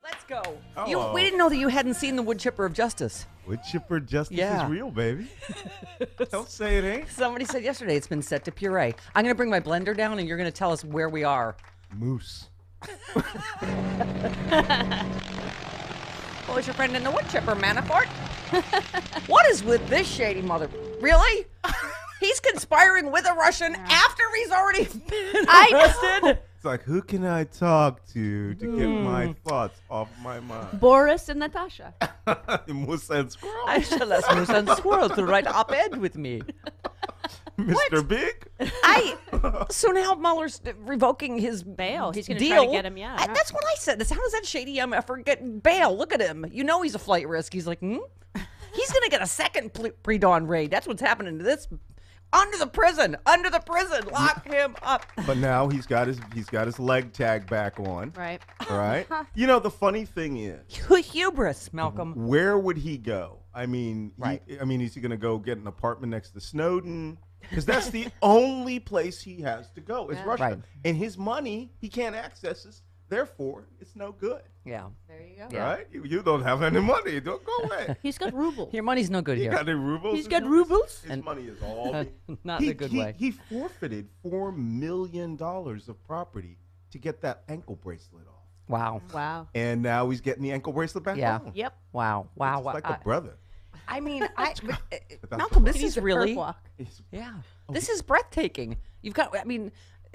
Let's go. Oh. We didn't know that you hadn't seen the wood chipper of justice. Wood chipper justice Yeah. is real, baby. Don't say it ain't. Somebody said yesterday it's been set to puree. I'm going to bring my blender down, and you're going to tell us where we are. Moose. Who is your friend in the wood chipper, Manafort? What is with this shady mother? Really? He's conspiring with a Russian after he's already been arrested? It's like, who can I talk to get my thoughts off my mind? Boris and Natasha. Moose and Squirrel. I shall ask Moose and Squirrel to write op-ed with me. Mr. Big? So now Mueller's revoking his Bail. He's going deal. to try to get him, yeah. That's what I said. How does that shady MFer get bail? Look at him. You know he's a flight risk. He's like, He's going to get a second pre-dawn raid. That's what's happening to this. Under the prison. Lock him up. But now he's got his leg tag back on. Right. All right. You know, the funny thing is, Hubris, Malcolm. where would he go? I mean, Right. Is he going to go get an apartment next to Snowden? Because that's the only place he has to go is Russia. Right. And his money, he can't access this. Therefore, it's no good. Yeah. There you go. Yeah. Right? You don't have any money. Don't go away. He's got rubles. Your money's no good You here. got any rubles? He's got rubles. His money is all. Not in a good way. He forfeited $4 million of property to get that ankle bracelet off. Wow. Wow. And now he's getting the ankle bracelet back Yeah. on. Yep. Wow. It's like a brother. I mean, the Malcolm, this He needs is a really, perp walk. yeah, this is breathtaking.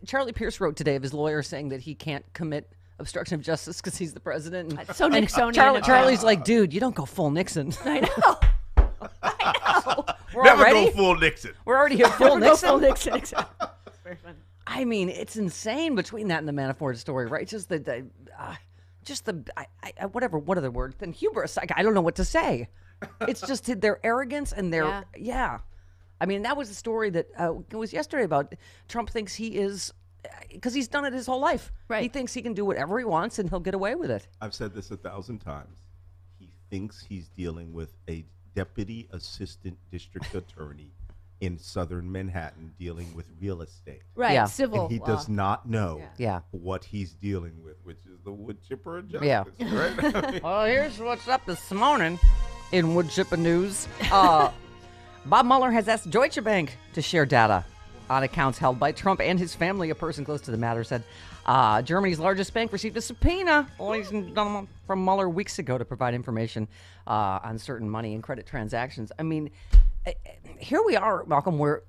Charlie Pierce wrote today of his lawyer saying that he can't commit obstruction of justice because he's the president. And, So Nixonian. Charlie's like, dude, you don't go full Nixon. I know. We're Never already, go full Nixon. we're already at full Go Nixon. full Nixon. Exactly. Very fun. I mean, it's insane between that and the Manafort story, right? Just whatever. What other word than hubris? I don't know what to say. It's just their arrogance and their yeah. I mean, that was the story that it was yesterday about Trump thinks he is because he's done it his whole life. Right. He thinks he can do whatever he wants and he'll get away with it. I've said this 1,000 times. He thinks he's dealing with a deputy assistant district attorney in southern Manhattan dealing with real estate. Right. Yeah. Civil. And he does not know Yeah. what he's dealing with, which is the wood chipper of justice. Yeah. Right? I mean, Well, here's what's up this morning in wood chipper news. Bob Mueller has asked Deutsche Bank to share data on accounts held by Trump and his family. A person close to the matter said Germany's largest bank received a subpoena from Mueller weeks ago to provide information on certain money and credit transactions. I mean, here we are, Malcolm, where,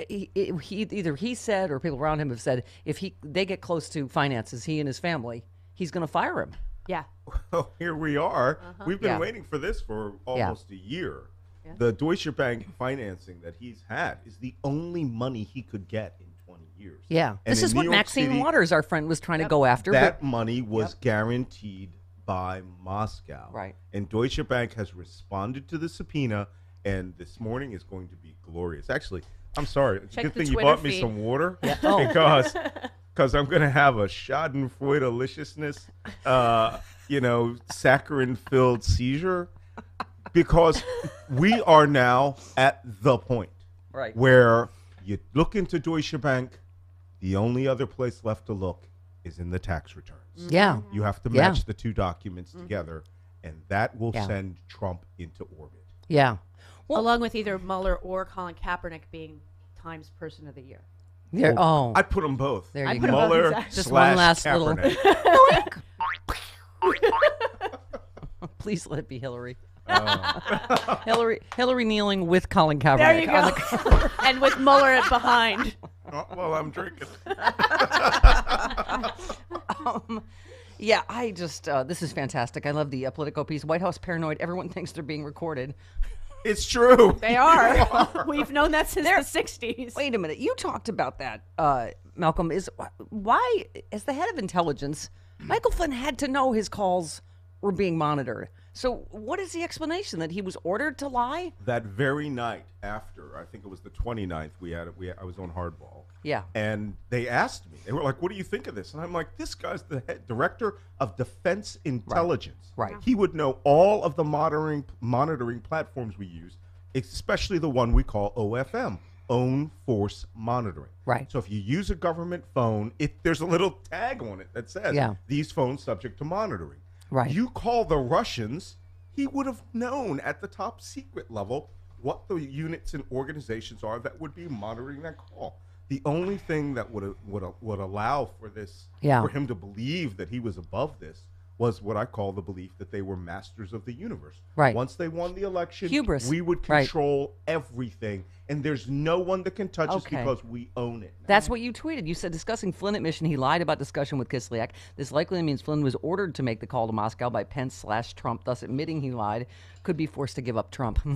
either he said or people around him have said if they get close to finances, he and his family, he's going to fire him. Yeah. well, here we are. We've been Yeah. waiting for this for almost a year. Yeah. The Deutsche Bank financing that he's had is the only money he could get in 20 years. Yeah. And This in is New what York Maxine City, Waters, our friend, was trying to go after. That money was guaranteed by Moscow. Right. And Deutsche Bank has responded to the subpoena, and this morning is going to be glorious. Actually, I'm sorry. It's a Check good the thing you Twitter bought me feed. some water Oh. because I'm going to have a schadenfreudeliciousness, saccharin-filled seizure because we are now at the point Right. where you look into Deutsche Bank, the only other place left to look is in the tax returns. Yeah. You have to Yeah. match the two documents together, and that will Yeah. send Trump into orbit. Yeah. Along with either Mueller or Colin Kaepernick being Times Person of the Year. There, oh. I'd put them both. There I'd you put go. 'em both, Mueller exactly. Just slash one last little- Kaepernick. Please let it be Hillary. Oh. Hillary kneeling with Colin Kaepernick. There you on go. And with Mueller behind. Oh, well, I'm drinking. Yeah, I just, this is fantastic. I love the Politico piece. White House paranoid. Everyone thinks they're being recorded. It's true. They are. We've known that since the 60s. Wait a minute. You talked about that, Malcolm. Why, as the head of intelligence, Michael Flynn had to know his calls were being monitored. So what is the explanation? That he was ordered to lie? That very night after, I think it was the 29th, I was on Hardball. Yeah. And they asked me, they were like, what do you think of this? And I'm like, this guy's the director of defense intelligence. Right. He would know all of the monitoring platforms we use, especially the one we call OFM. own force monitoring. Right. So if you use a government phone, there's a little tag on it that says these phones subject to monitoring. Right. You call the Russians, he would have known at the top secret level what the units and organizations are that would be monitoring that call. The only thing that would allow for this, for him to believe that he was above this, was what I call the belief that they were masters of the universe. Right. Once they won the election, Hubris. we would control everything, and there's no one that can touch us because we own it now. That's what you tweeted. You said, discussing Flynn admission, he lied about discussion with Kislyak. This likely means Flynn was ordered to make the call to Moscow by Pence/Trump, thus admitting he lied. Could be forced to give up Trump. Wow.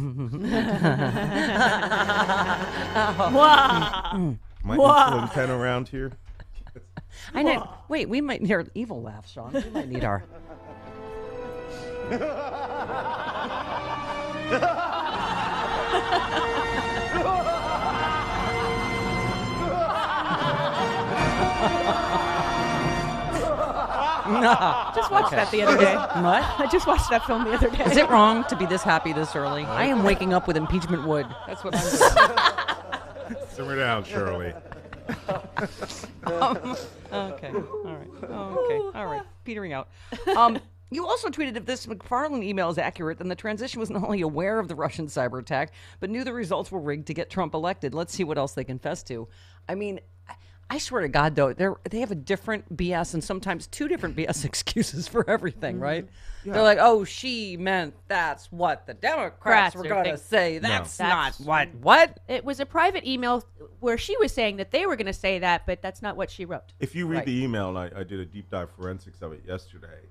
My insulin pen around here. I know. Wait, we might need our evil laugh, Sean. We might need our. Just watched that the other day. What? I just watched that film the other day. Is it wrong to be this happy this early? I am waking up with impeachment wood. That's what I'm doing. Simmer down, Shirley. Okay. All right. Okay. All right. Petering out. You also tweeted, if this McFarlane email is accurate, then the transition was not only aware of the Russian cyber attack, but knew the results were rigged to get Trump elected. Let's see what else they confess to. I mean, I swear to God, though, they have a different BS and sometimes two different BS excuses for everything, right? Yeah. They're like, oh, she meant that's what the Democrats were going to say. That's not what? It was a private email where she was saying that they were going to say that, but that's not what she wrote. If you read the email, and I did a deep dive forensics of it yesterday,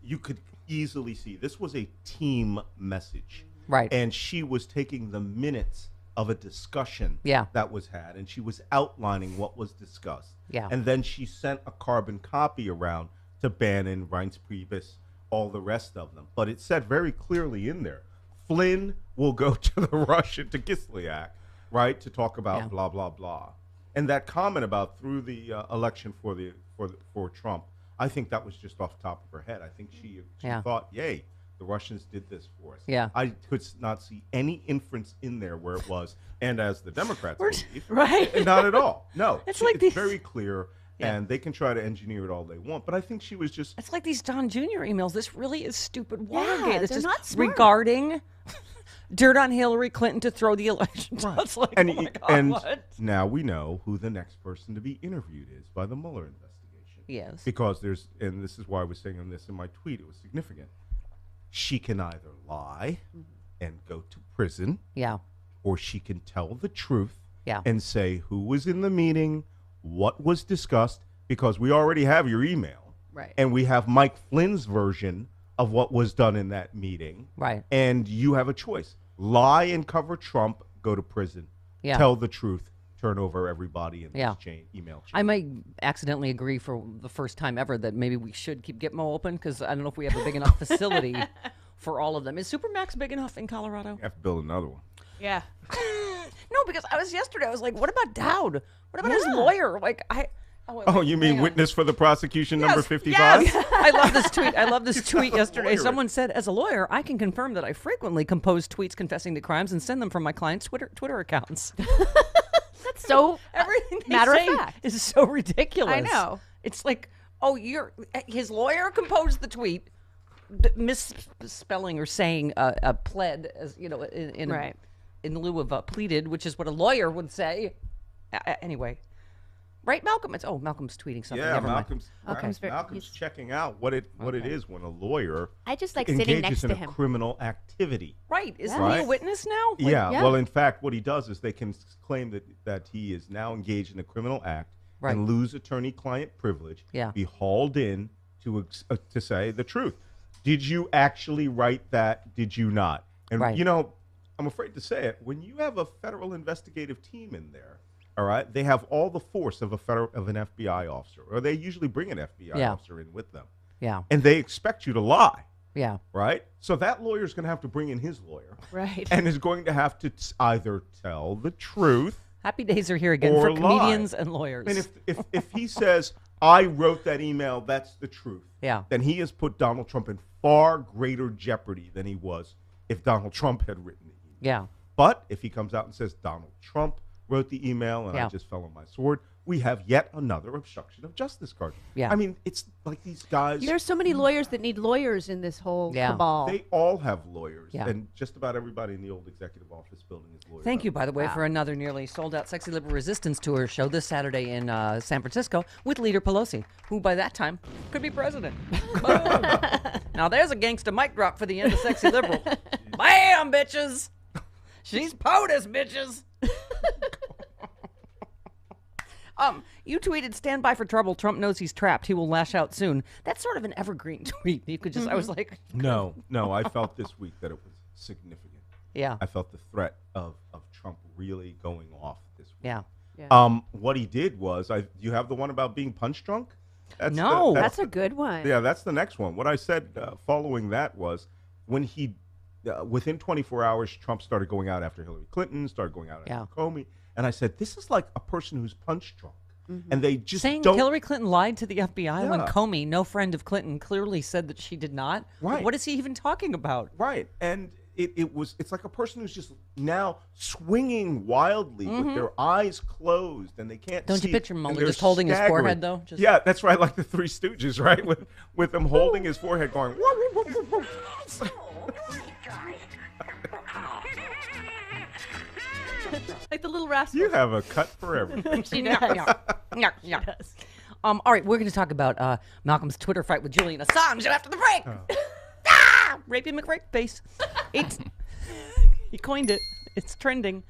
you could easily see this was a team message. Right. And she was taking the minutes of a discussion that was had, and she was outlining what was discussed. Yeah. And then she sent a carbon copy around to Bannon, Reince Priebus, all the rest of them. But it said very clearly in there, Flynn will go to the Russian, to Kislyak, right, to talk about blah, blah, blah. And that comment about through the election for Trump, I think that was just off the top of her head. I think she thought, yay, the Russians did this for us. Yeah. I could not see any inference in there where it was, and as the Democrats believe, right? Not at all. No, it's very clear, and they can try to engineer it all they want. But I think she was just. It's like these Don Jr. emails. This really is stupid Watergate. It's they're just not smart. regarding dirt on Hillary Clinton to throw the election. Right. It's like, and oh my God, what? Now we know who the next person to be interviewed is by the Mueller investigation. Yes. Because and this is why I was saying on this in my tweet, it was significant. She can either lie and go to prison, or she can tell the truth and say who was in the meeting, what was discussed, because we already have your email. Right. And we have Mike Flynn's version of what was done in that meeting. Right. And you have a choice. Lie and cover Trump, go to prison. Yeah. Tell the truth, turn over everybody in this email chain. I might accidentally agree for the first time ever that maybe we should keep Gitmo open, because I don't know if we have a big enough facility for all of them. Is Supermax big enough in Colorado? You have to build another one. Yeah. No, because I was like, what about Dowd? What about his lawyer? Like, you mean witness for the prosecution number 55? Yes. I love this tweet yesterday. Someone said, as a lawyer, I can confirm that I frequently compose tweets confessing to crimes and send them from my clients' Twitter accounts. That's so everything they matter say of fact is so ridiculous. I know. It's like, his lawyer composed the tweet, misspelling or saying pled, as you know, in lieu of pleaded, which is what a lawyer would say. Anyway, right, Malcolm? Malcolm's tweeting something. Yeah, Never Malcolm's mind. checking out what it is when a lawyer I just like sitting next engages in to a him. criminal activity. Right? Isn't he a witness now? Yeah. Well, in fact, what he does is they can claim that he is now engaged in a criminal act and lose attorney-client privilege. Yeah. Be hauled in to say the truth. Did you actually write that? Did you not? And you know, I'm afraid to say it. When you have a federal investigative team in there, all right, they have all the force of an FBI officer, or they usually bring an FBI officer in with them. Yeah. And they expect you to lie. Yeah. Right? So that lawyer's going to have to bring in his lawyer. Right. And is going to have to either tell the truth. Happy days are here again for comedians and lawyers. And if he says, I wrote that email, that's the truth. Yeah. Then he has put Donald Trump in far greater jeopardy than he was if Donald Trump had written the email. Yeah. But if he comes out and says Donald Trump wrote the email and I just fell on my sword, we have yet another obstruction of justice card. Yeah. I mean, it's like these guys. There's so many lawyers that need lawyers in this whole cabal. They all have lawyers. Yeah. And just about everybody in the old executive office building is lawyers. Thank you, by the way, for another nearly sold-out Sexy Liberal Resistance Tour show this Saturday in San Francisco with Leader Pelosi, who by that time could be president. Boom. Now there's a gangsta mic drop for the end of Sexy Liberal. Bam, bitches! She's POTUS, bitches! You tweeted, "Stand by for trouble. Trump knows he's trapped. He will lash out soon." That's sort of an evergreen tweet. You could just, I was like, No, I felt this week that it was significant. yeah, I felt the threat of Trump really going off this week. yeah. What he did was, you have the one about being punch drunk? No. That's a good one. Yeah, that's the next one. What I said following that was when he, within 24 hours, Trump started going out after Hillary Clinton, started going out after Comey. And I said, this is like a person who's punch drunk. And they just Saying don't. Hillary Clinton lied to the FBI when Yeah. Comey, no friend of Clinton, clearly said that she did not. Right. What is he even talking about? Right. And it's like a person who's just now swinging wildly with their eyes closed and they can't Don't see. you picture and Mueller they're just holding his staggering. forehead, though? Just- Yeah, that's right, like the Three Stooges, right? With him holding his forehead going. Like the little rascal. You have a cut for everything. She does. Yeah. All right, we're going to talk about Malcolm's Twitter fight with Julian Assange after the break. Rapey McRape face. He coined it. It's trending.